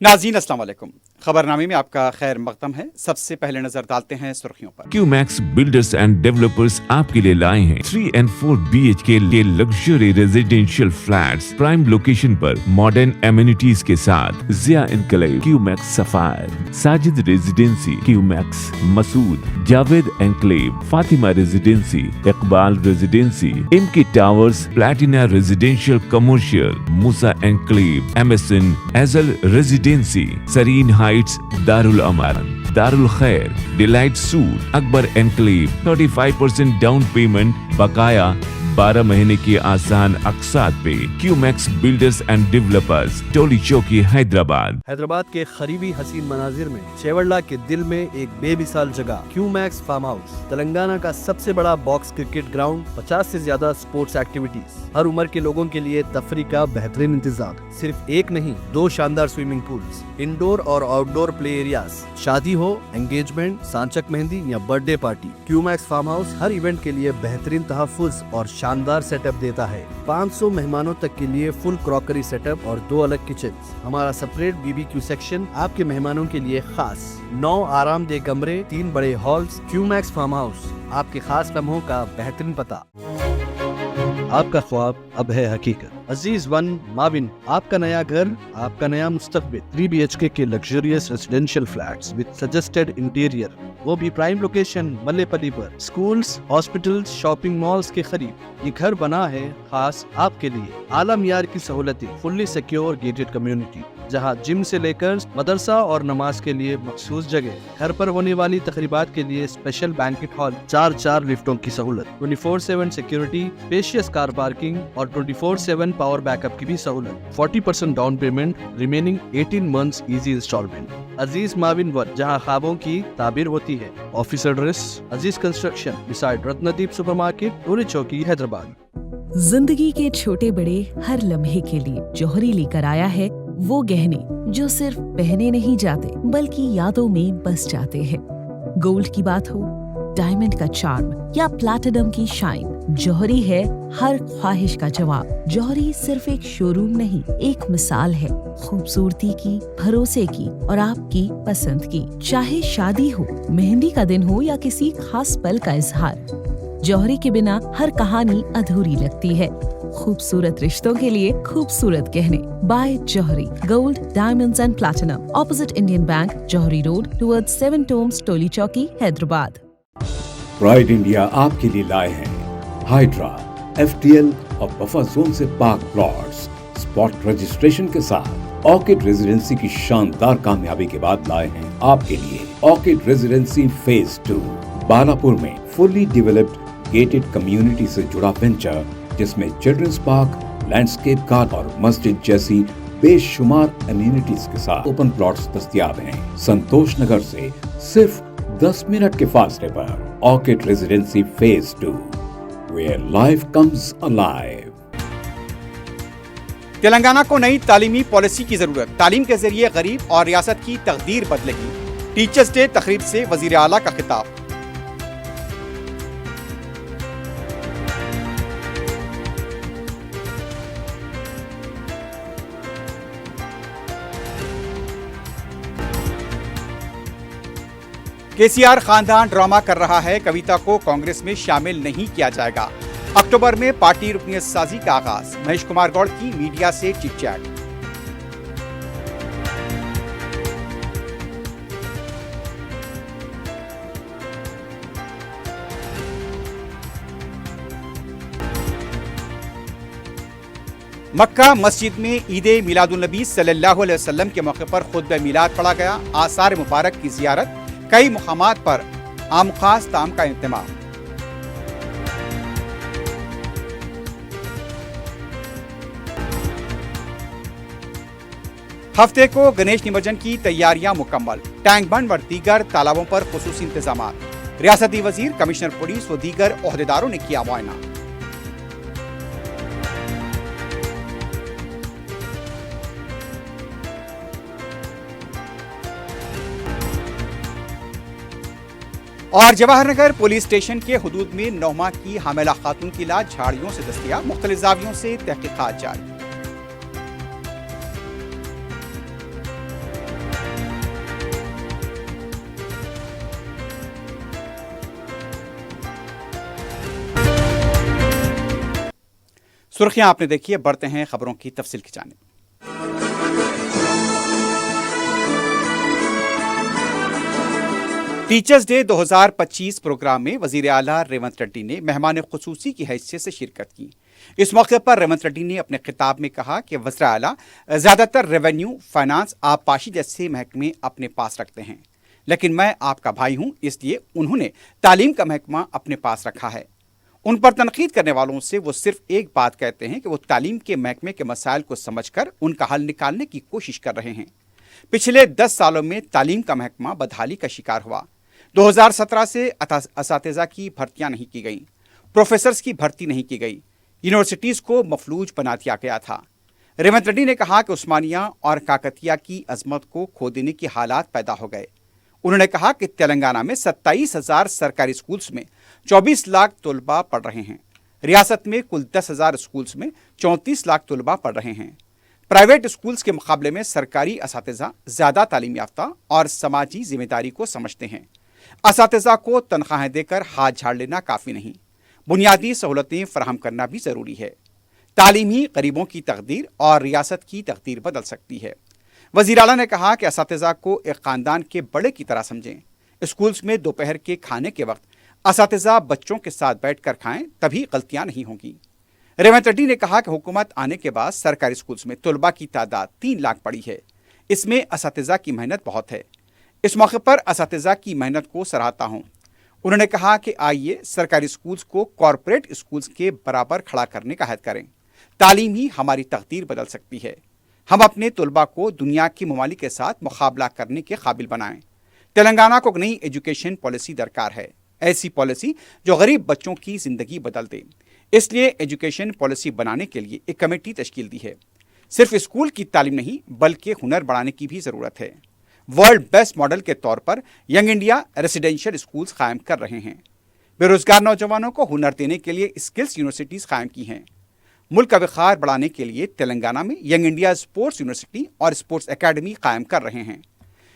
नाज़रीन अस्सलाम वालेकुम। खबरनामे में आपका खैर मकदम है। सबसे पहले नजर डालते हैं सुर्खियों पर। क्यूमैक्स बिल्डर्स एंड डेवलपर्स आपके लिए लाए हैं 3 and 4 BHK के luxury residential flats prime location पर मॉडर्न एमिनिटीज के साथ। Zia enclave, Qmax sapphire, Sajid residency, Qmax Masood, Javed enclave, Fatima residency, Iqbal residency, इमकी towers, Platina residential commercial, Musa enclave, MSN एजल residency, Sareen heights, Darul Aman, Darul Khair, delight suite, Akbar enclave, 35% down payment बकाया 12 महीने की आसान अकसात पे। Qmax builders and developers, Toli Chowki, Hyderabad. Hyderabad के करीबी हसीन मनाजिर में चेवड़ला के दिल में एक बेमिसाल जगह क्यूमैक्स फार्म हाउस, तेलंगाना का सबसे बड़ा बॉक्स क्रिकेट ग्राउंड, 50 से ज्यादा स्पोर्ट्स एक्टिविटीज, हर उम्र के लोगों के लिए तफरी का बेहतरीन इंतजाम। सिर्फ एक नहीं, 2 शानदार स्विमिंग पूल्स, इंडोर और आउटडोर प्ले एरियाज, शादी हो, एंगेजमेंट, सांचक मेहंदी या birthday party, Qmax farm house हर इवेंट के लिए बेहतरीन तहफ्फुज़ और शानदार सेटअप देता है। 500 मेहमानों तक के लिए फुल क्रॉकरी सेटअप और 2 अलग किचन। हमारा सेपरेट BBQ सेक्शन आपके मेहमानों के लिए खास। 9 आरामदेह कमरे, 3 बड़े हॉल्स। क्यूमैक्स फार्म हाउस, आपके खास लम्हों का बेहतरीन पता। आपका ख्वाब अब है हकीकत। अजीज वन माविन, आपका नया घर, आपका नया मुस्तकबिल। 3 BHK के luxurious residential flats with suggested interior, वो भी प्राइम लोकेशन मल्लेपल्ली पर। स्कूल्स, हॉस्पिटल्स, शॉपिंग मॉल्स के करीब ये घर बना है खास आपके लिए। आला मियार की सहूलतें, फुल्ली सिक्योर गेटेड कम्युनिटी, जहां जिम से लेकर मदरसा और नमाज के लिए मखसूस जगह। घर पर होने वाली तकरीबात के लिए स्पेशल बैंकेट हॉल, 4 लिफ्टों की सहूलत, 24/7 सिक्योरिटी, स्पेशियस कार पार्किंग और 24/7 पावर बैकअप की भी सहूलत। 40% down payment, remaining 18 months easy installment. Aziz माविन वन, जहां ख्वाबों की ताबीर होती है। Office address Aziz construction beside Ratnadeep supermarket, Toli Chowki, Hyderabad. जिंदगी के छोटे बड़े हर लम्हे के लिए जौहरी लेकर आया है वो गहने जो सिर्फ पहने नहीं जाते बल्कि यादों में बस जाते हैं। गोल्ड की बात हो, डायमंड का चार्म या प्लैटिनम की शाइन, जौहरी है हर ख्वाहिश का जवाब। जौहरी सिर्फ एक शोरूम नहीं, एक मिसाल है खूबसूरती की, भरोसे की और आपकी पसंद की। चाहे शादी हो, मेहंदी का दिन हो या किसी खास पल का इजहार, जौहरी के बिना हर कहानी अधूरी लगती है। खूबसूरत रिश्तों के लिए खूबसूरत गहने by Jouhari, gold, diamonds and platinum, opposite Indian Bank, Jouhari road, towards 7 tombs, Toli Chowki, Hyderabad. Pride India आपके लिए लाए हैं हाइड्रा, FTL और बफर जोन से पाक प्लॉट्स स्पॉट रजिस्ट्रेशन के साथ। ऑर्किड रेजिडेंसी की शानदार कामयाबी के बाद लाए हैं आपके लिए ऑर्किड रेजिडेंसी फेज 2 बालापुर में। फुल्ली डेवलप्ड गेटेड कम्युनिटी से जुड़ा वेंचर, जिसमें चिल्ड्रंस पार्क, लैंडस्केप गार्डन और मस्जिद जैसी बेशुमार एमिनिटीज के साथ ओपन प्लॉट्स दस्तयाब हैं। संतोष नगर से सिर्फ 10 मिनट के फासले पर orchid residency phase 2, where life comes alive. Telangana को नई तालीमी पॉलिसी की जरूरत, तालीम के जरिए गरीब और रियासत की तकदीर बदलेगी। टीचर्स डे तकरीब से वजीर आला का खिताब। KCR खानदान ड्रामा कर रहा है, कविता को कांग्रेस में शामिल नहीं किया जाएगा। अक्टूबर में पार्टी रुकनियत साजी का आगाज। महेश कुमार गौड़ की मीडिया से चिट चैट। मक्का मस्जिद में ईद मिलादुन नबी सल्लल्लाहु अलैहि वसल्लम के मौके पर खुतबा मिलाद पढ़ा गया। आसार मुबारक की जियारत, कई मुकामात पर आम खास ताम का इंतजाम। हफ्ते को गणेश निमज्जन की तैयारियां मुकम्मल। टैंक बंड व दीगर तालाबों पर खुसूसी इंतजामात। रियासती वजीर, कमिश्नर पुलिस व दीगर ओहदेदारों ने किया मुआयना। और जवाहर नगर पुलिस स्टेशन के हुदूद में 9 माह की हामिला खातून की लाश झाड़ियों से दस्तयाब। मुख्तलिफ जावियों से तहकीकात जारी। सुर्खियां आपने देखी है, बढ़ते हैं खबरों की तफसील की जानिब। टीचर्स डे 2025 प्रोग्राम में वजीर आला रेवंत रेड्डी ने मेहमान खुसूसी की हैसियत से शिरकत की। इस मौके पर रेवंत रेड्डी ने अपने खिताब में कहा कि वज़ीर आला ज़्यादातर रेवेन्यू, फाइनेंस, आबपाशी जैसे महकमे अपने पास रखते हैं, लेकिन मैं आपका भाई हूं, इसलिए उन्होंने तालीम का महकमा अपने पास रखा है। उन पर तनकीद करने वालों से वो सिर्फ एक बात कहते हैं कि वो तालीम के महकमे के मसाइल को समझकर उनका हल निकालने की कोशिश कर रहे हैं। पिछले 10 सालों में तालीम का महकमा बदहाली का शिकार हुआ। 2017 से असातिज़ा की भर्तियां नहीं की गई, प्रोफेसर्स की भर्ती नहीं की गई, यूनिवर्सिटीज़ को मफलूज बना दिया गया था। रेवंत रेड्डी ने कहा कि उस्मानिया और काकतिया की अजमत को खो देने के हालात पैदा हो गए। उन्होंने कहा कि तेलंगाना में 27,000 सरकारी स्कूल्स में 24 लाख तलबा पढ़ रहे हैं। रियासत में कुल 10,000 स्कूल्स में 34 लाख तलबा पढ़ रहे हैं। प्राइवेट स्कूल्स के मुकाबले में सरकारी असातिज़ा ज़्यादा तालीम याफ्ता और समाजी जिम्मेदारी को समझते हैं। असातिज़ा को तनख्वाहें देकर हाथ झाड़ लेना काफ़ी नहीं, बुनियादी सहूलतें फराहम करना भी ज़रूरी है। तालीम ही गरीबों की तकदीर और रियासत की तकदीर बदल सकती है। वज़ीर आला ने कहा कि असातिज़ा को एक ख़ानदान के बड़े की तरह समझें। स्कूल्स में दोपहर के खाने के वक्त असातिज़ा बच्चों के साथ बैठकर खाएं, तभी गलतियां नहीं होंगी। रेवंत रेड्डी ने कहा कि हुकूमत आने के बाद सरकारी स्कूल्स में तलबा की तादाद 3 लाख बढ़ी है। इसमें असातिज़ा की मेहनत बहुत है। इस मौके पर असातिज़ा की मेहनत को सराहता हूँ। उन्होंने कहा कि आइए सरकारी स्कूल्स को कॉरपोरेट स्कूल्स के बराबर खड़ा करने का अहद करें। तालीम ही हमारी तकदीर बदल सकती है। हम अपने तलबा को दुनिया के ममालिक के साथ मुकाबला करने के काबिल बनाएं। तेलंगाना को नई एजुकेशन पॉलिसी दरकार है, ऐसी पॉलिसी जो गरीब बच्चों की ज़िंदगी बदल दे। इसलिए एजुकेशन पॉलिसी बनाने के लिए एक कमेटी तश्कील दी है। सिर्फ स्कूल की तालीम नहीं बल्कि हुनर बढ़ाने की भी ज़रूरत है। वर्ल्ड बेस्ट मॉडल के तौर पर यंग इंडिया रेसिडेंशियल स्कूल्स कायम कर रहे हैं। बेरोजगार नौजवानों को हुनर देने के लिए स्किल्स यूनिवर्सिटीज़ कायम की हैं। मुल्क का विखार बढ़ाने के लिए तेलंगाना में यंग इंडिया स्पोर्ट्स यूनिवर्सिटी और स्पोर्ट्स एकेडमी कायम कर रहे हैं।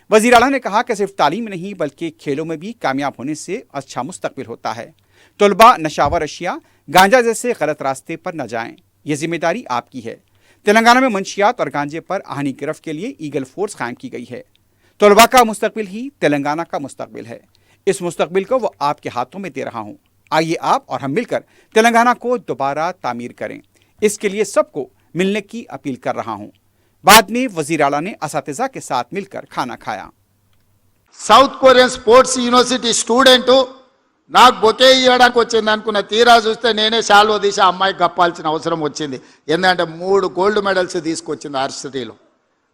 वज़ीर आला ने कहा कि सिर्फ तालीम में नहीं बल्कि खेलों में भी कामयाब होने से अच्छा मुस्तकबिल होता है। तलबा नशावर अशिया, गांजा जैसे गलत रास्ते पर न जाएं, ये जिम्मेदारी आपकी है। तेलंगाना में मंशियात और गांजे पर आहनी गिरफ्त के लिए ईगल फोर्स कायम की गई है। तलबा का मुस्तकबिल ही तेलंगाना का मुस्तकबिल है। इस मुस्तकबिल को वो आपके हाथों में दे रहा हूँ। आइए आप और हम मिलकर तेलंगाना को दोबारा तामीर करें। इसके लिए सबको मिलने की अपील कर रहा हूं। बाद में वजीर आला ने असातिज़ा के साथ मिलकर खाना खाया। South Korean sports university student నాకు బొకే ఇవ్వడానికి వచ్చింది అనుకున్న, తీరా చూస్తే నేనే శాల్వో తీసి అమ్మాయికి కప్పాల్సిన అవసరం వచ్చింది. ఎందుకంటే 3 గోల్డ్ మెడల్స్ తీసుకొచ్చింది ఆర్చరీలో.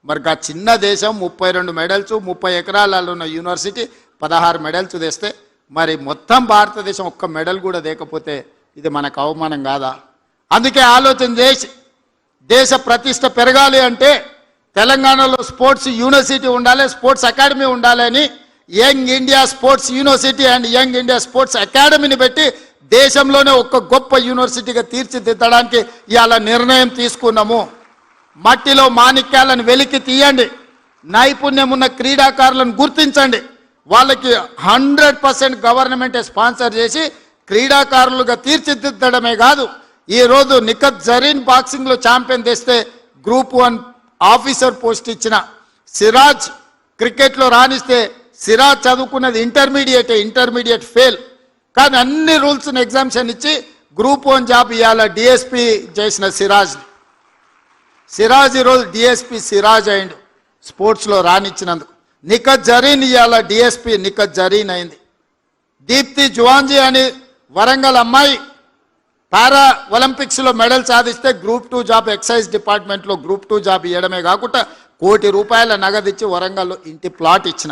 మరి ఆ చిన్న దేశం 32 మెడల్స్, 30 ఎకరాలలో ఉన్న యూనివర్సిటీ 16 మెడల్స్ తెస్తే మరి మొత్తం భారతదేశం ఒక్క మెడల్ కూడా దేకపోతే ఇది మనకు అవమానం కాదా? అందుకే ఆలోచన చేసి దేశ ప్రతిష్ట పెరగాలి అంటే తెలంగాణలో స్పోర్ట్స్ యూనివర్సిటీ ఉండాలి, స్పోర్ట్స్ అకాడమీ ఉండాలని young India sports university and young India sports అకాడమీని పెట్టి దేశంలోనే ఒక గొప్ప యూనివర్సిటీగా తీర్చిదిద్దడానికి ఇవాళ నిర్ణయం తీసుకున్నాము. మట్టిలో మాణిక్యాలను వెలికి తీయండి, నైపుణ్యం ఉన్న క్రీడాకారులను గుర్తించండి, వాళ్ళకి 100% గవర్నమెంట్ స్పాన్సర్ చేసి క్రీడాకారులుగా తీర్చిదిద్దడమే కాదు, ఈ రోజు నిఖత్ జరీన్ బాక్సింగ్ లో ఛాంపియన్ తెస్తే గ్రూప్ 1 ఆఫీసర్ పోస్ట్ ఇచ్చిన, సిరాజ్ క్రికెట్ లో రాణిస్తే సిరాజ్ చదువుకున్నది ఇంటర్మీడియట్ ఫెయిల్, కానీ అన్ని రూల్స్ ఎగ్జామ్షన్ ఇచ్చి గ్రూప్ 1 జాబ్ ఇవాళ డిఎస్పీ చేసిన సిరాజ్ ఈరోజు డిఎస్పీ సిరాజ్ అయిండు స్పోర్ట్స్ లో రాణించినందుకు. నిఖత్ జరీన్ ఇవాళ డిఎస్పీ నిఖత్ జరీన్ అయింది. దీప్తి జువాంజీ అని వరంగల్ అమ్మాయి పారా ఒలింపిక్స్ లో మెడల్ సాధిస్తే గ్రూప్ 2 జాబ్ ఎక్సైజ్ డిపార్ట్మెంట్ లో గ్రూప్ 2 జాబ్ ఇవ్వడమే కాకుండా ₹1 కోటి నగదు ఇచ్చి వరంగల్లో ఇంటి ప్లాట్ ఇచ్చిన.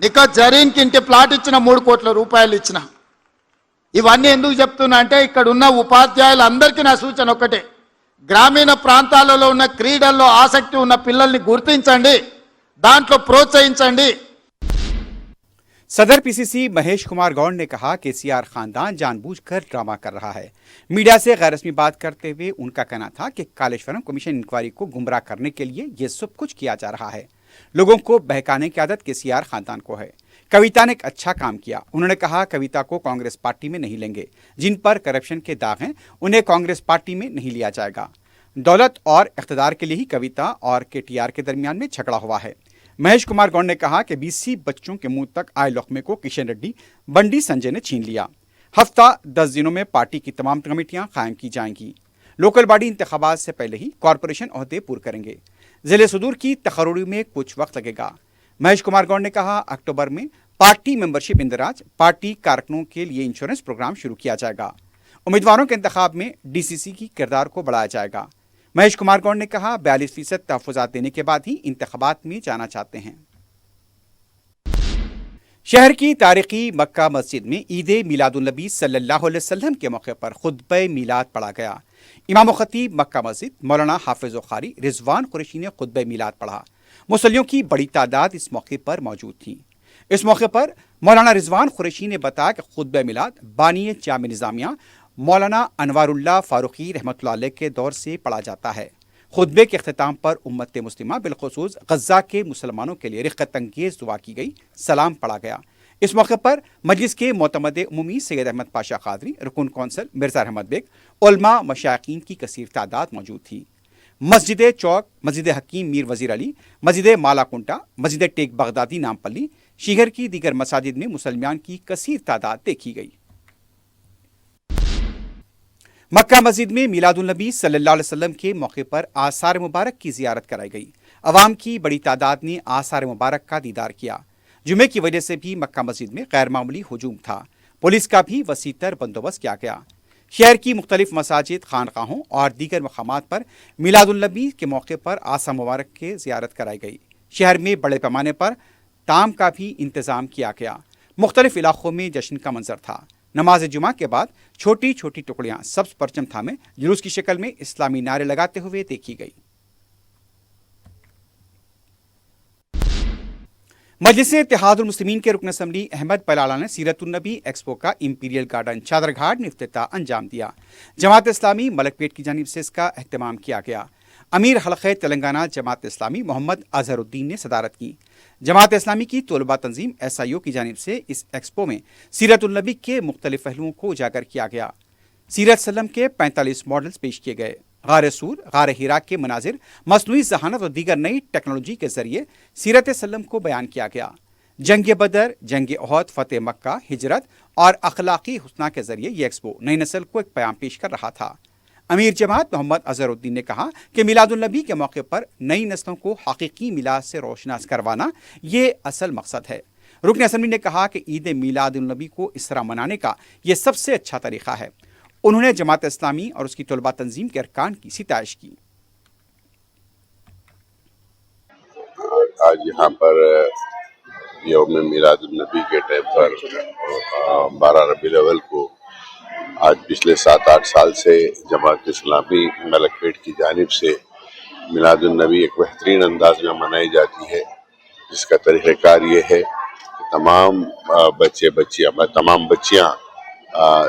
నిఖత్ జరీన్ కి ఇంటి ప్లాట్ ఇచ్చిన, ₹3 కోట్లు ఇచ్చిన. ఇవన్నీ ఎందుకు చెప్తున్నా అంటే ఇక్కడ ఉన్న ఉపాధ్యాయులందరికీ నా సూచన ఒకటే, గ్రామీణ ప్రాంతాలలో ఉన్న క్రీడల్లో ఆసక్తి ఉన్న పిల్లల్ని గుర్తించండి, దాంట్లో ప్రోత్సహించండి. सदर पीसीसी महेश कुमार गौड़ ने कहा कि सीआर खानदान जानबूझकर ड्रामा कर रहा है। मीडिया से गैर रस्मी बात करते हुए उनका कहना था कि कालेश्वरम कमीशन इंक्वायरी को गुमराह करने के लिए ये सब कुछ किया जा रहा है। लोगों को बहकाने की आदत के सीआर खानदान को है। कविता ने एक अच्छा काम किया। उन्होंने कहा कविता को कांग्रेस पार्टी में नहीं लेंगे, जिन पर करप्शन के दाग हैं उन्हें कांग्रेस पार्टी में नहीं लिया जाएगा। दौलत और इख्तिदार के लिए ही कविता और केटीआर के दरमियान में झगड़ा हुआ है। महेश कुमार गौड़ ने कहा कि 20 बच्चों के मुंह तक आए लुक़मे को किशन रेड्डी, बंडी संजय ने छीन लिया। हफ्ता 10 दिनों में पार्टी की तमाम कमेटियां कायम की जाएंगी। लोकल बॉडी इंतखाबात से पहले ही कॉरपोरेशन ओहदे पूरे करेंगे। जिले सुदूर की तकर्रुरी में कुछ वक्त लगेगा। महेश कुमार गौड़ ने कहा अक्टूबर में पार्टी मेंबरशिप इंदराज, पार्टी कारकुनों के लिए इंश्योरेंस प्रोग्राम शुरू किया जाएगा। उम्मीदवारों के इंतखाब में डीसीसी की किरदार को बढ़ाया जाएगा। महेश कुमार गौड़ ने कहा 42% तहफ़्फ़ुज़ात देने के बाद ही इंतखाबात में जाना चाहते हैं। शहर की तारीखी मक्का मस्जिद में ईद मिलादुन नबी सल्लल्लाहु अलैहि वसल्लम के मौके पर खुतबे मिलाद पढ़ा गया। इमाम खतीब मक्का मस्जिद मौलाना हाफिज कारी रिजवान कुरैशी ने खुतबे मिलाद पढ़ा। मुसल्लियों की बड़ी तादाद इस मौके पर मौजूद थी। इस मौके पर मौलाना रिजवान कुरैशी ने बताया कि खुतबे मिलाद बानी जामे निज़ामिया मौलाना अनवारुल्लाह फारूकी रहमतुल्लाह अलैह के दौर से पढ़ा जाता है। खुतबे के अख्तिताम पर उम्मत मुस्लिमा बिलखुसूस गज़ा के मुसलमानों के लिए रिक़्क़त अंगेज़ दुआ की गई, सलाम पढ़ा गया। इस मौके पर मजलिस के मोतमद उमूमी सैयद अहमद पाशा कादरी, रुकन कौंसल मिर्ज़ा अहमद बेग, उलमा मशाइखीन की कसीर तादाद मौजूद थी। मस्जिद चौक, मस्जिद हकीम मीर वज़ीर अली, मस्जिद मालाकुंटा, मस्जिद टेक बगदादी नामपल्ली, शहर की दीगर मसाजिद में मुसलमान की कसीर तादाद देखी गई। मक्का मस्जिद में मिलादुन नबी सल्लल्लाहु अलैहि वसल्लम के मौके पर आसार मुबारक की जियारत कराई गई। अवाम की बड़ी तादाद ने आसार मुबारक का दीदार किया। जुमे की वजह से भी मक्का मस्जिद में गैर मामूली हुजूम था। पुलिस का भी वसीतर बंदोबस्त किया गया। शहर की मुख्तलिफ मसाजिद, खानकाहों और दीगर मकामात पर मिलादुन नबी के मौके पर आसार मुबारक के जियारत कराई गई। शहर में बड़े पैमाने पर ताम का भी इंतज़ाम किया गया। मुख्तलिफ इलाकों में जश्न का मंजर था। नमाज जुमा के बाद छोटी छोटी टुकड़ियां सब्ज परचम थामे जुलूस की शक्ल में इस्लामी नारे लगाते हुए देखी गई। मजलिस इत्तेहादुल मुस्लिमीन के रुकन असम्बली अहमद पलाला ने सीरतुन नबी एक्सपो का इंपीरियल गार्डन चादरघाट में इफ्तिताह अंजाम दिया। जमात इस्लामी मलकपेट की जानिब से इसका एहतमाम किया गया। अमीर हल्क़े तेलंगाना जमात इस्लामी मोहम्मद अजहरुद्दीन ने सदारत की। जमात इस्लामी की तलबा तंजीम SIO की जानिब से इस एक्सपो में सीरतुन नबी के मुख्तलिफ पहलुओं को उजागर किया गया। सीरत सल्लम के 45 मॉडल्स पेश किए गए। गार सूर, गार हिरा के मनाजिर, मसनूई ज़हानत और दीगर नई टेक्नोलॉजी के जरिए सीरत सल्लम को बयान किया गया। जंग बदर, जंग ओहद, फतेह मक्का, हिजरत और अखलाकी हुस्ना के जरिए ये एक्सपो नई नस्ल को एक पैगाम पेश कर रहा था। अमीर जमात मोहम्मद अजहरुद्दीन ने कहा कि मिलादुन नबी के मौके पर नई नस्लों को हकीकी मिलाद से रोशनास करवाना ये असल मकसद है। रुकन असम्बली ने कहा कि ईद मिलादुन नबी को इस तरह मनाने का ये सबसे अच्छा तरीका है। उन्होंने जमात इस्लामी और उसकी तलबा तंजीम के अरकान की सिताइश की। आज यहाँ पर यौम मिलादुन नबी के टाइम पर 12 रबीउल अव्वल को आज पिछले 7-8 साल से जमात इस्लामी मलकपेट की जानिब से मिलादुन नबी एक बेहतरीन अंदाज में मनाई जाती है, जिसका तरीक़ाकार ये है कि तमाम बच्चियाँ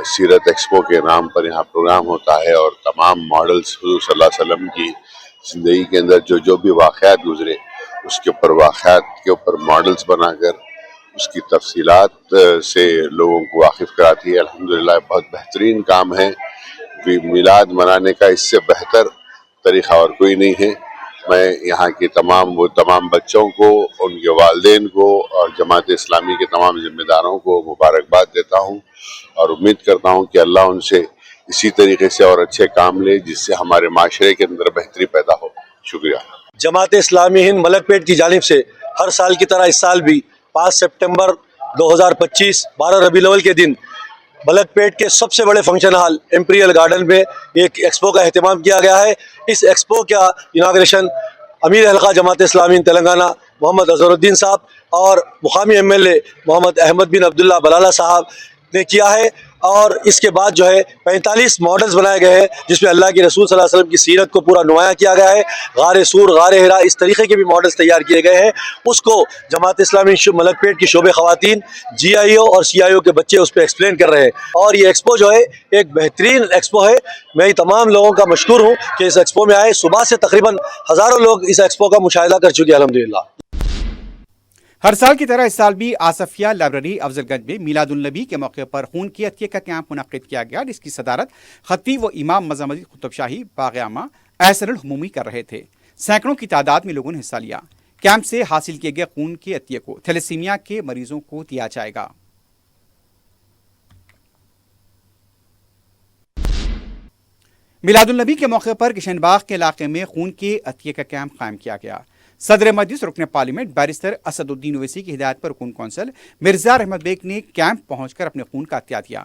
सीरत एक्सपो के नाम पर यहाँ प्रोग्राम होता है और तमाम मॉडल्स हुज़ूर सल्लल्लाहु अलैहि वसल्लम की ज़िंदगी के अंदर जो भी वाक़यात गुजरे उसके ऊपर वाक़यात के ऊपर मॉडल्स बनाकर उसकी तफसीलात से लोगों को वाकिफ़ कराती है। अल्हम्दुलिल्लाह बहुत बेहतरीन काम है। मिलाद मनाने का इससे बेहतर तरीक़ा और कोई नहीं है। मैं यहाँ के तमाम बच्चों को, उनके वालिदैन को और जमात इस्लामी के तमाम ज़िम्मेदारों को मुबारकबाद देता हूँ और उम्मीद करता हूँ कि अल्लाह उनसे इसी तरीके से और अच्छे काम ले जिससे हमारे माशरे के अंदर बेहतरी पैदा हो। शुक्रिया। जमात इस्लामी हिंद मलकपेट की जानिब से हर साल की तरह इस साल भी 5 सितंबर 2025 12 रबीउल अव्वल के दिन मलकपेट के सबसे बड़े फंक्शन हॉल इंपीरियल गार्डन में एक एक्सपो का एहतमाम किया गया है। इस एक्सपो का इनाग्रेशन अमीर हल्का जमात इस्लामी तेलंगाना मोहम्मद अजहरुद्दीन साहब और मुकामी MLA मोहम्मद अहमद बिन अब्दुल्ला बलाला साहब ने किया है और इसके बाद जो है 45 मॉडल्स बनाए गए हैं जिसमें अल्लाह के रसूल सल्लल्लाहु अलैहि वसल्लम की सीरत को पूरा नुमाया किया गया है। गार सूर, गार हिरा, इस तरीके के भी मॉडल्स तैयार किए गए हैं। उसको जमात इस्लामी मलकपेट की शोबे ख़वातीन, GIO और CIO के बच्चे उस पर एक्सप्लेन कर रहे हैं और ये एक्सपो जो है एक बेहतरीन एक्सपो है। मैं तमाम लोगों का मशकूर हूँ कि इस एक्सपो में आए। सुबह से तकरीबन हज़ारों लोग इस एक्सपो का मुशाहिदा कर चुके हैं अल्हम्दुलिल्लाह। हर साल की तरह इस साल भी आसफिया लाइब्रेरी अफजलगंज में मिलादुन्नबी के मौके पर खून की अतिये का कैंप मुनक्किद किया गया, जिसकी सदारत खतीब व इमाम मज़हब मस्जिद कुतुब शाही बाग़ आमा एहसनुल हमूमी कर रहे थे। सैकड़ों की तादाद में लोगों ने हिस्सा लिया। कैंप से हासिल किए गए खून के अतिये को थैलेसीमिया के मरीजों को दिया जाएगा। मिलादुन्नबी के मौके पर किशनबाग के इलाके में खून के अतिये का कैंप कायम किया गया। सदर मजलिस रुकन पार्लियामेंट बैरिस्टर असदुद्दीन ओवैसी की हिदायत पर खून कौंसल मिर्जा अहमद बेग ने कैंप पहुंचकर अपने खून का अतिया दिया।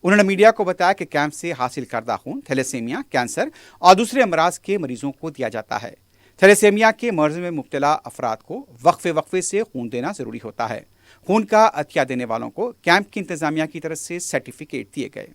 उन्होंने मीडिया को बताया कि कैंप से हासिल करदा खून थैलेसीमिया, कैंसर और दूसरे अमराज के मरीजों को दिया जाता है। थैलेसीमिया के मर्ज में मुब्तला अफराद को वक्फे से खून देना जरूरी होता है। खून का अतिया देने वालों को कैंप की इंतजामिया की तरफ से सर्टिफिकेट दिए गए।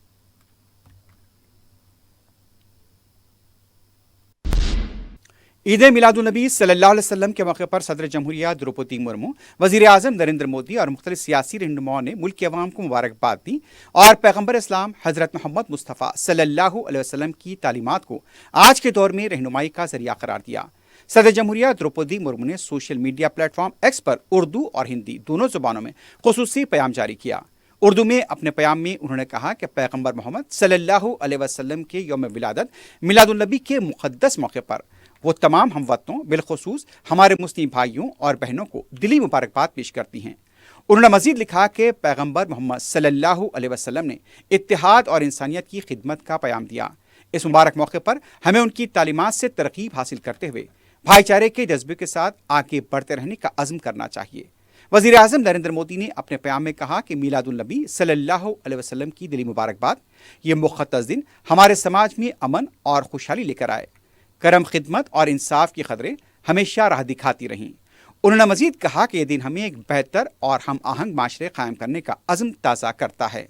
ईद मिलादुन्नबी सल्लल्लाहु अलैहि वसल्लम के मौके पर सदर जमहूरिया द्रौपदी मुर्मू, वज़ीर आज़म नरेंद्र मोदी और मुख्तलिफ सियासी रहनुमाओं ने मुल्क के अवाम को मुबारकबाद दी और पैगम्बर इस्लाम हज़रत मोहम्मद मुस्तफ़ा सल्लल्लाहु अलैहि वसल्लम की तालीमात को आज के दौर में रहनुमाई का जरिया करार दिया। सदर जमहूरिया द्रौपदी मुर्मू ने सोशल मीडिया प्लेटफॉर्म एक्स पर उर्दू और हिंदी दोनों ज़ुबानों में खुसूसी प्याम जारी किया। उर्दू में अपने प्याम में उन्होंने कहा कि पैगम्बर मोहम्मद सल्लल्लाहु अलैहि वसल्लम के यौम विलादत मिलादुन्नबी के मुक़द्दस मौके पर वो तमाम हमवतनों बिलखुसूस हमारे मुस्लिम भाइयों और बहनों को दिली मुबारकबाद पेश करती हैं। उन्होंने मजीद लिखा कि पैगम्बर मोहम्मद सल्लल्लाहु अलैहि वसल्लम ने इत्तिहाद और इंसानियत की खिदमत का प्याम दिया। इस मुबारक मौके पर हमें उनकी तालीमात से तरकीब हासिल करते हुए भाईचारे के जज्बे के साथ आगे बढ़ते रहने का अज़्म करना चाहिए। वज़ीर आज़म नरेंद्र मोदी ने अपने प्याम में कहा कि मिलादुन्नबी सल्लल्लाहु अलैहि वसल्लम की दिली मुबारकबाद, ये मुक़द्दस दिन हमारे समाज में अमन और खुशहाली लेकर आए। करम, खिदमत और इंसाफ की खदरें हमेशा राह दिखाती रहीं। उन्होंने मजीद कहा कि यह दिन हमें एक बेहतर और हम आहंग माशरे कायम करने का अज़्म ताज़ा करता है।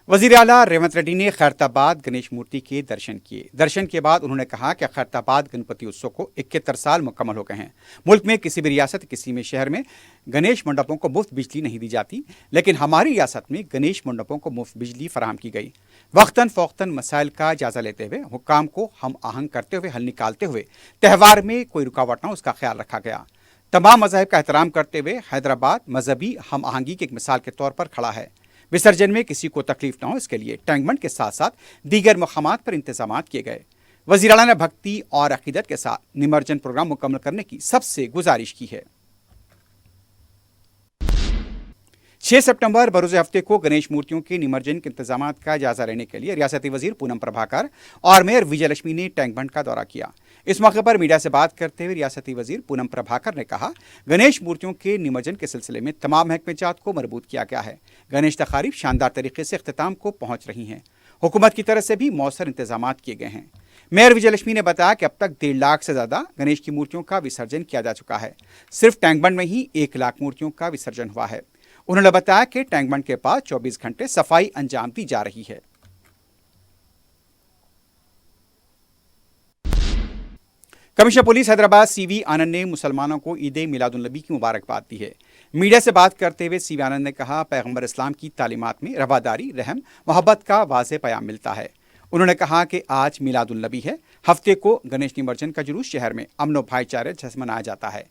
वज़ीर आला रेवंत रेड्डी ने खैरताबाद गणेश मूर्ति के दर्शन किए। दर्शन के बाद उन्होंने कहा कि खैरताबाद गणपति उत्सव को 71 साल मुकम्मल हो गए हैं। मुल्क में किसी भी रियासत, किसी भी शहर में गणेश मंडपों को मुफ्त बिजली नहीं दी जाती, लेकिन हमारी रियासत में गणेश मंडपों को मुफ्त बिजली फराहम की गई। वक्तन फ़ौक्तन मसाइल का जायजा लेते हुए, हुक्काम को हम आहंग करते हुए, हल निकालते हुए त्यौहार में कोई रुकावट न हो, उसका ख्याल रखा गया। तमाम मज़ाहिब का एहतराम करते हुए हैदराबाद मजहबी हम आहंगी की एक मिसाल के तौर पर खड़ा है। विसर्जन में किसी को तकलीफ न हो, इसके लिए टैंक बंड के साथ साथ दीगर मकामात पर इंतजाम किए गए। वज़ीर आला ने भक्ति और अकीदत के साथ निमज्जन प्रोग्राम मुकम्मल करने की सबसे गुजारिश की है। 6 सितंबर बरोज़ हफ्ते को गणेश मूर्तियों के निमज्जन के इंतजाम का जायजा लेने के लिए रियासती वजीर पूनम प्रभाकर और मेयर विजयलक्ष्मी ने टैंक बंड का दौरा किया। इस मौके पर मीडिया से बात करते हुए रियासती वजीर पूनम प्रभाकर ने कहा, गणेश मूर्तियों के निमज्जन के सिलसिले में तमाम महकमे जात को मरबूत किया गया है। गणेश तकारीब शानदार तरीके से इख्तिताम को पहुंच रही हैं। हुकूमत की तरफ से भी मौसर इंतजाम किए गए हैं। मेयर विजयलक्ष्मी ने बताया कि अब तक 1.5 लाख से ज़्यादा गणेश की मूर्तियों का विसर्जन किया जा चुका है। सिर्फ टैंक बंड में ही 1 लाख मूर्तियों का विसर्जन हुआ है। उन्होंने बताया कि टैंक बंड के पास 24 घंटे सफाई अंजाम दी जा रही है। कमिश्नर पुलिस हैदराबाद सीवी आनंद ने मुसलमानों को ईद मिलादुन्नबी की मुबारकबाद दी है। मीडिया से बात करते हुए सीवी आनंद ने कहा, पैगम्बर इस्लाम की तालीमात में रवादारी, रहम, मोहब्बत का वाज़े पैगाम मिलता है। उन्होंने कहा कि आज मिलादुन्नबी है। हफ्ते को गणेश निमज्जन का जुलूस शहर में अमन व भाईचारे से मनाया जाता है।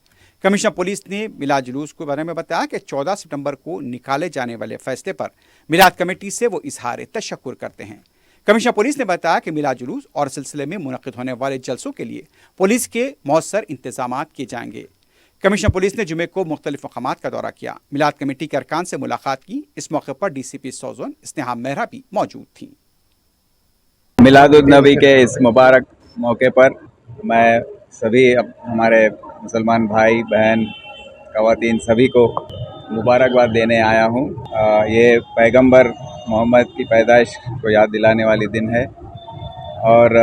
कमिश्नर पुलिस ने मिलाद जुलूस के बारे में बताया कि 14 सितंबर को निकाले जाने वाले फैसले पर मिलाद कमेटी से वो इजहार तशक्कुर करते हैं। कमिश्नर पुलिस ने बताया कि मिलाद जुलूस और सिलसिले में मुनक़िद होने वाले जलसों के लिए पुलिस के मौसर इंतजाम किए जाएंगे। कमिश्नर पुलिस ने जुमे को मुख्तलिफ मकामात का दौरा किया। मिलाद कमेटी के अरकान से मुलाकात की। इस मौके पर DCP सौजन स्नेहा मेहरा भी मौजूद थी। मिलादुन्नबी के इस मुबारक मौके पर मैं सभी हमारे मुसलमान भाई बहन ख़वातीन सभी को मुबारकबाद देने आया हूँ। ये पैगंबर मोहम्मद की पैदाइश को याद दिलाने वाली दिन है और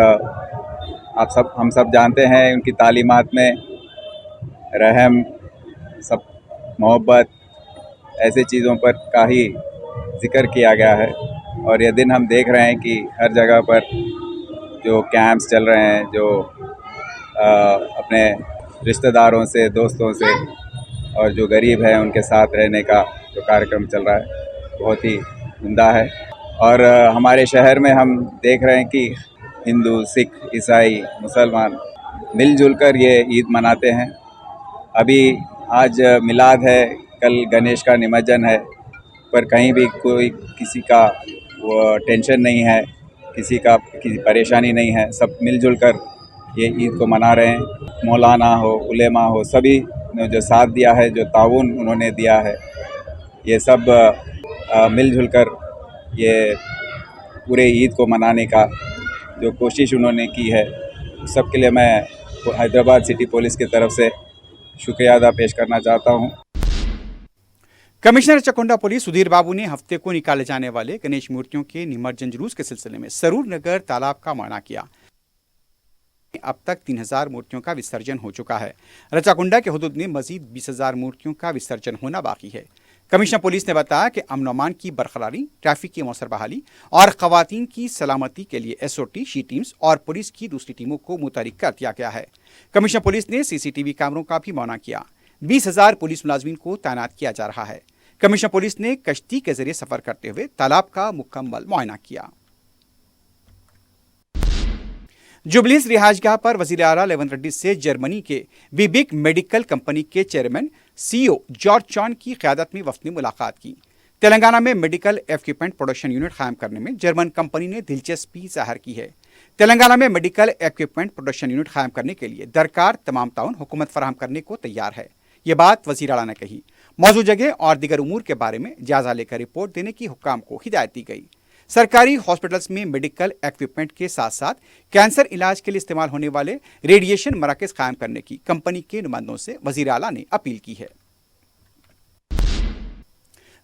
हम सब जानते हैं उनकी तालीमात में रहम, सब मोहब्बत ऐसे चीज़ों पर का ही ज़िक्र किया गया है। और ये दिन हम देख रहे हैं कि हर जगह पर जो कैंप्स चल रहे हैं, जो अपने रिश्तेदारों से, दोस्तों से और जो गरीब हैं उनके साथ रहने का जो कार्यक्रम चल रहा है बहुत ही उम्दा है। और हमारे शहर में हम देख रहे हैं कि हिंदू, सिख, ईसाई, मुसलमान मिलजुल कर ये ईद मनाते हैं अभी आज मिलाद है, कल गणेश का निमज्जन है, पर कहीं भी कोई किसी का वो टेंशन नहीं है, किसी परेशानी नहीं है। सब मिलजुल कर ये ईद को मना रहे हैं। मौलाना हो, उलेमा हो, सभी ने जो साथ दिया है, जो ताउन उन्होंने दिया है, ये सब मिलजुल कर ये पूरे ईद को मनाने का जो कोशिश उन्होंने की है, सबके लिए मैं हैदराबाद सिटी पुलिस की तरफ से शुक्रिया अदा पेश करना चाहता हूँ। कमिश्नर चकुंडा पुलिस सुधीर बाबू ने हफ्ते को निकाले जाने वाले गणेश मूर्तियों के निमज्जन जुलूस के सिलसिले में सरूर नगर तालाब का मुआयना किया। अब तक 3000 मूर्तियों का विसर्जन हो चुका है। रचाकुंडा के हुदूद में मजीद 20,000 मूर्तियों का विसर्जन होना बाकी है। कमिश्नर पुलिस ने बताया कि अमन अमान की बरकरारी, ट्रैफिक की मौसर बहाली और खवातीन की सलामती के लिए SOT, शी टीम्स और पुलिस की दूसरी टीमों को मुतहरिक कर दिया गया है। कमिश्नर पुलिस ने CCTV कैमरों का भी मुआयना किया। 20,000 पुलिस मुलाजमीन को तैनात किया जा रहा है। कमिश्नर पुलिस ने कश्ती के जरिए सफर करते हुए तालाब का मुकम्मल मुआयना किया। जुबलीस रिहायशगाह पर वजीर आला रेवंत रेड्डी से जर्मनी के बिबिक मेडिकल कंपनी के चेयरमैन CEO जॉर्ज चॉन की क़यादत में वफ़द ने मुलाकात की। तेलंगाना में मेडिकल इक्विपमेंट प्रोडक्शन यूनिट कायम करने में जर्मन कंपनी ने दिलचस्पी ज़ाहिर की है। तेलंगाना में मेडिकल इक्विपमेंट प्रोडक्शन यूनिट कायम करने के लिए दरकार तमाम ताउन हुकूमत फराहम करने को तैयार है। ये बात वज़ीर आला ने कही। मौजूद जगह और दीगर उमूर के बारे में जायजा लेकर रिपोर्ट देने की हुक्काम को हिदायत दी गई। सरकारी हॉस्पिटल्स में मेडिकल इक्विपमेंट के साथ साथ कैंसर इलाज के लिए इस्तेमाल होने वाले रेडिएशन मराकज़ कायम करने की कंपनी के नुमाइंदों से वज़ीर आला ने अपील की है।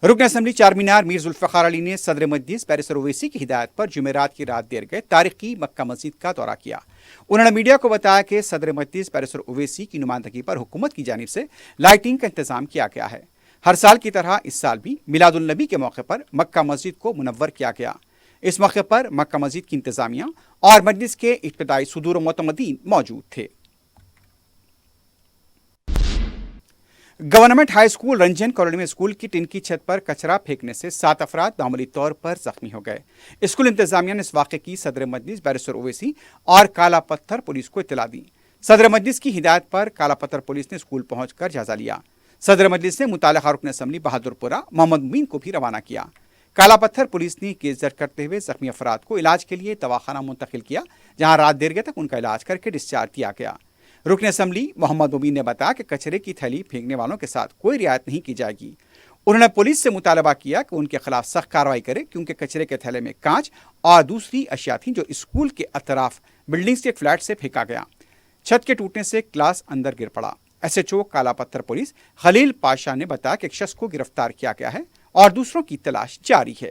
रुकन असम्बली चारमीनार मीर जुल्फ़िकार अली ने सदर मजलिस बैरिस्टर ओवैसी की हिदायत पर जुमेरात की रात देर गए तारीखी मक्का मस्जिद का दौरा किया। उन्होंने मीडिया को बताया कि सदर मजलिस बैरिस्टर ओवैसी की नुमाइंदगी पर हुकूमत की जानिब से लाइटिंग का इंतजाम किया गया है। हर साल की तरह इस साल भी मिलादुल नबी के मौके पर मक्का मस्जिद को मुनव्वर किया गया। इस मौके पर मक्का मस्जिद की इंतजामिया और मजलिस के इब्तिदाई सुदूर मोतमदीन मौजूद थे। Government high school Ranjan colony में स्कूल की टिन की छत पर कचरा फेंकने से 7 अफराद मामूली तौर पर जख्मी हो गए। स्कूल इंतजामिया ने इस वाक़े की सदर मजलिस बैरिस्टर ओवैसी और काला पत्थर पुलिस को इत्तला दी। सदर मजलिस की हिदायत पर काला पत्थर पुलिस ने स्कूल पहुंचकर जायजा लिया। सदर मजलिस ने मुतालिका रुकन असम्बली बहादुरपुरा मोहम्मद मुबीन को भी रवाना किया। काला पत्थर पुलिस ने केस दर्ज करते हुए जख्मी अफराद को इलाज के लिए दवाखाना मुंतकिल किया, जहां रात देर तक उनका इलाज करके डिस्चार्ज दिया गया। रुकन असम्बली मोहम्मद मुबीन ने बताया कि कचरे की थैली फेंकने वालों के साथ कोई रियायत नहीं की जाएगी। उन्होंने पुलिस से मुतालबा किया कि उनके खिलाफ सख्त कार्रवाई करे, क्योंकि कचरे के थैले में कांच और दूसरी अशिया थी जो स्कूल के अतराफ बिल्डिंग्स के फ्लैट से फेंका गया। छत के टूटने से क्लास अंदर गिर पड़ा। SHO काला पत्थर पुलिस खलील पाशा ने बताया कि एक शख्स को गिरफ्तार किया गया है और दूसरों की तलाश जारी है।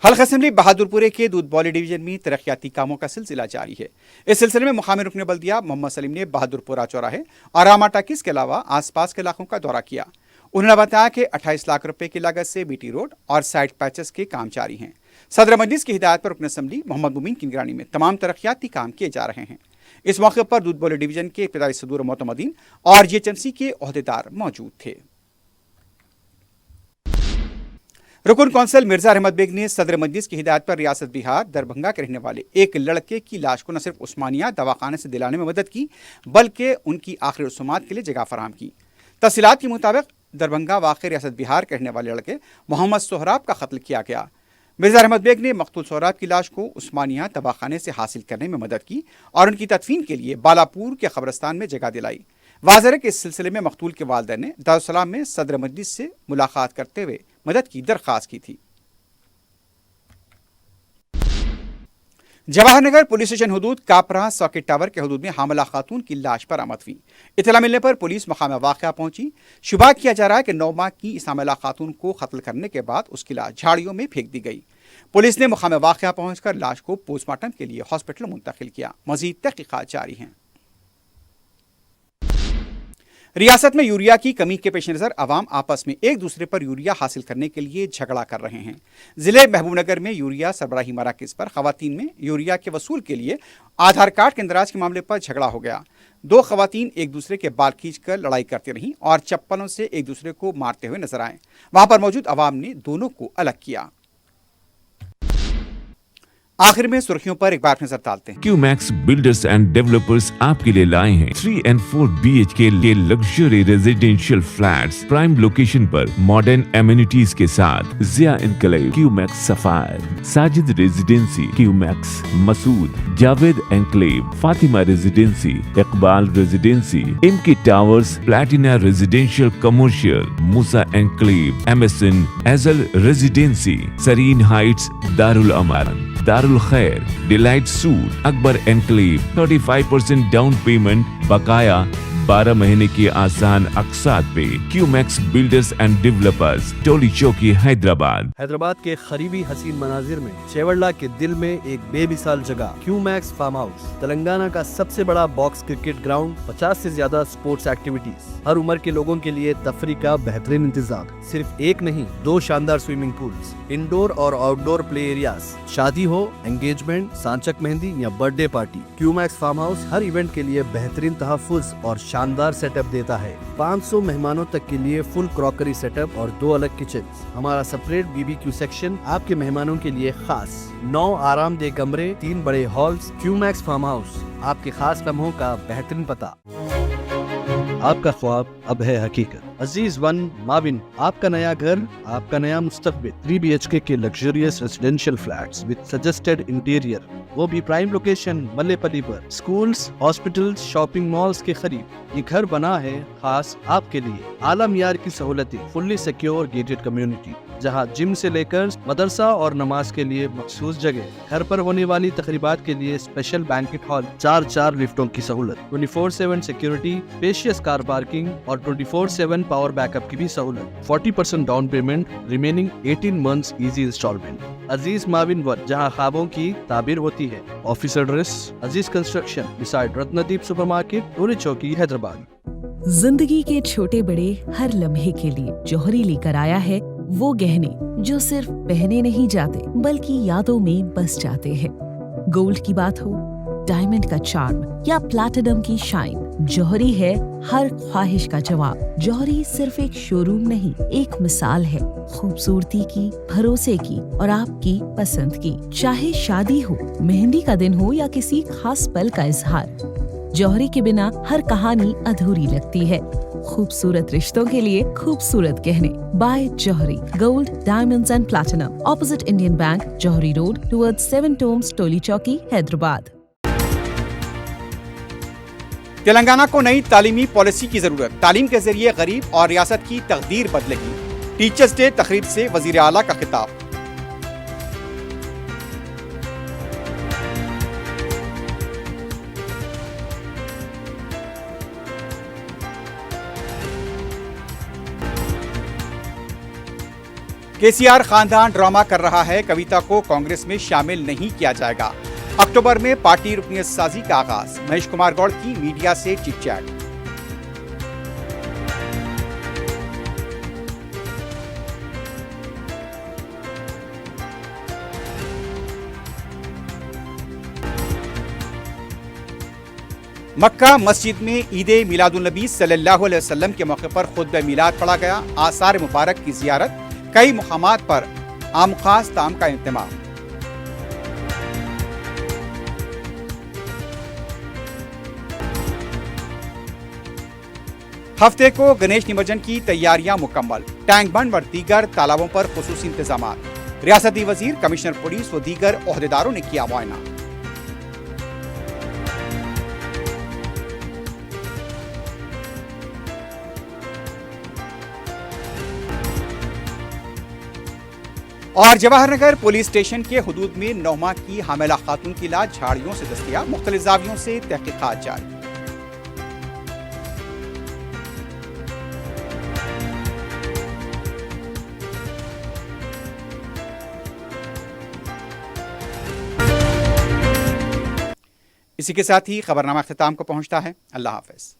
हल्का असेंबली बहादुरपुरे के दूध बौली डिवीजन में तरक्याती कामों का सिलसिला जारी है। इस सिलसिले में मुकामी रुकन बल्दिया मोहम्मद सलीम ने बहादुरपुरा चौराहे और रामा टाकिस के अलावा आसपास के इलाकों का दौरा किया। उन्होंने बताया कि 28 लाख रुपए की लागत से BT रोड और साइड पैचेस के काम जारी हैं। सदर मजलिस की हिदायत पर रुकन असम्बली मोहम्मद मुबीन की निगरानी में तमाम तरक्याती काम किए जा रहे हैं। इस मौके पर दूध बौली डिवीजन के इब्तिदाई सदूर मोतमदीन और GHMC के ओहदेदार मौजूद थे। रुकन कौंसल मिर्जा अहमद बेग ने सदर मजलिस की हिदायत पर रियासत बिहार दरभंगा के रहने वाले एक लड़के की लाश को न सिर्फ उस्मानिया दवाखाने से दिलाने में मदद की, बल्कि उनकी आखिरी रसूमात के लिए जगह फराहम की। तफसीलात के मुताबिक दरभंगा वाक़ रियासत बिहार के रहने वाले लड़के मोहम्मद सोहराब का कत्ल किया गया। मिर्जा अहमद बेग ने मकतूल सोहराब की लाश को उस्मानिया दवाखाने से हासिल करने में मदद की और उनकी तदफीन के लिए बालापुर के कब्रिस्तान में जगह दिलाई। वाज़ेह है कि इस सिलसिले में मकतूल के वालिदैन ने दारुस्सलाम में सदर मजलिस से मुलाकात करते हुए मदद की दरख्वास्त की थी। जवाहर नगर पुलिस स्टेशन हदूद कापरा सॉकेट टावर के हदूद में हामला खातून की लाश बरामद हुई। इत्तला मिलने पर पुलिस मकाम वाक़या पहुंची। शुबा किया जा रहा है कि 9 माह की इस हामला खातून को कत्ल करने के बाद उसकी लाश झाड़ियों में फेंक दी गई। पुलिस ने मकाम वाक़या पहुंचकर लाश को पोस्टमार्टम के लिए हॉस्पिटल मुंतकिल किया। मजीद तहकीकात जारी हैं। रियासत में यूरिया की कमी के पेश नज़र अवाम आपस में एक दूसरे पर यूरिया हासिल करने के लिए झगड़ा कर रहे हैं। ज़िले महबूबनगर में यूरिया सरबराही मराकज़ पर ख़वातीन में यूरिया के वसूल के लिए आधार कार्ड के इंदराज के मामले पर झगड़ा हो गया। 2 ख़वातीन एक दूसरे के बाल खींचकर लड़ाई करती रहीं और चप्पलों से एक दूसरे को मारते हुए नजर आए। वहां पर मौजूद अवाम ने दोनों को अलग किया। आखिर में सुर्खियों पर एक बार नजर डालते हैं। क्यूमैक्स बिल्डर्स एंड डेवलपर्स आपके लिए लाए हैं 3 and 4 BHK के luxury residential flats prime location पर मॉडर्न एमिनिटीज के साथ Zia enclave, Qmax sapphire, Sajid residency, Qmax Masood, Javed enclave, Fatima residency, Iqbal residency, इमकी towers, Platina residential commercial, Musa enclave, MSN एजल residency, Sareen heights, Darul Aman, Darul Khair, delight suite, Akbar enclave, 35% down payment बकाया 12 महीने की आसान अकसात पे। Qmax builders and developers, Toli Chowki, Hyderabad. Hyderabad के करीबी हसीन मनाजिर में चेवड़ला के दिल में एक बेमिसाल जगह क्यूमैक्स फार्म हाउस, तेलंगाना का सबसे बड़ा बॉक्स क्रिकेट ग्राउंड, 50 से ज्यादा स्पोर्ट्स एक्टिविटीज, हर उम्र के लोगों के लिए तफरी का बेहतरीन इंतजाम। सिर्फ एक नहीं, 2 शानदार स्विमिंग पूल्स, इंडोर और आउटडोर प्ले एरियाज, शादी हो, एंगेजमेंट, सांचक मेहंदी या birthday party, Qmax farm house हर इवेंट के लिए बेहतरीन तहफ्फुज़ और शानदार सेटअप देता है। 500 मेहमानों तक के लिए फुल क्रॉकरी सेटअप और 2 अलग किचन। हमारा सेपरेट BBQ सेक्शन आपके मेहमानों के लिए खास। 9 आरामदेह कमरे, 3 बड़े हॉल्स। क्यूमैक्स फार्म हाउस, आपके खास लम्हों का बेहतरीन पता। आपका ख्वाब अब है हकीकत। अजीज वन माविन, आपका नया घर, आपका नया मुस्तकबिल। 3 BHK के luxurious residential flats with suggested interior, वो भी प्राइम लोकेशन मल्लेपल्ली पर। स्कूल्स, हॉस्पिटल्स, शॉपिंग मॉल्स के करीब ये घर बना है खास आपके लिए। आला मियार की सहूलतें, फुल्ली सिक्योर गेटेड कम्युनिटी, जहां जिम से लेकर मदरसा और नमाज के लिए मखसूस जगह। घर पर होने वाली तकरीबात के लिए स्पेशल बैंकेट हॉल, 4 लिफ्टों की सहूलत, 24/7 सिक्योरिटी, स्पेशियस कार पार्किंग और 24/7 पावर बैकअप की भी सहूलत। 40% down payment, remaining 18 months easy installment. Aziz माविन वन, जहां ख्वाबों की ताबीर होती है। Office address Aziz construction beside Ratnadeep supermarket, Toli Chowki, Hyderabad. जिंदगी के छोटे बड़े हर लम्हे के लिए जौहरी लेकर आया है वो गहने जो सिर्फ पहने नहीं जाते बल्कि यादों में बस जाते हैं। गोल्ड की बात हो, डायमंड का चार्म या प्लैटिनम की शाइन, जौहरी है हर ख्वाहिश का जवाब। जौहरी सिर्फ एक शोरूम नहीं, एक मिसाल है खूबसूरती की, भरोसे की और आपकी पसंद की। चाहे शादी हो, मेहंदी का दिन हो या किसी खास पल का इजहार, जौहरी के बिना हर कहानी अधूरी लगती है। खूबसूरत रिश्तों के लिए खूबसूरत गहने by Jouhari. Gold, diamonds and platinum, opposite Indian Bank, Jouhari road, towards 7 tombs, Toli Chowki, Hyderabad. Telangana को नई तालीमी पॉलिसी की जरूरत, तालीम के जरिए गरीब और रियासत की तकदीर बदलेगी। टीचर्स डे तकरीब से वजीर आला का खिताब। केसीआर खानदान ड्रामा कर रहा है, कविता को कांग्रेस में शामिल नहीं किया जाएगा। अक्टूबर में पार्टी रुकनियत साजी का आगाज, महेश कुमार गौड़ की मीडिया से चिट चैट। मक्का मस्जिद में ईद मिलादुन नबी सल्लल्लाहु अलैहि वसल्लम के मौके पर खुतबा मिलाद पढ़ा गया। आसार मुबारक की जियारत, कई मुकामात पर आम खास ताम का इंतजाम। हफ्ते को गणेश निमज्जन की तैयारियां मुकम्मल, टैंक बंड व दीगर तालाबों पर खुसूसी इंतजामात। रियासती वजीर, कमिश्नर पुलिस व दीगर ओहदेदारों ने किया मुआयना। और जवाहर नगर पुलिस स्टेशन के हुदूद में 9 माह की हामिला खातून की लाश झाड़ियों से दस्तयाब, मुख्तलिफ जावियों से तहकीकात जारी। इसी के साथ ही खबरनामा अख्तिताम को पहुंचता है। अल्लाह हाफिज।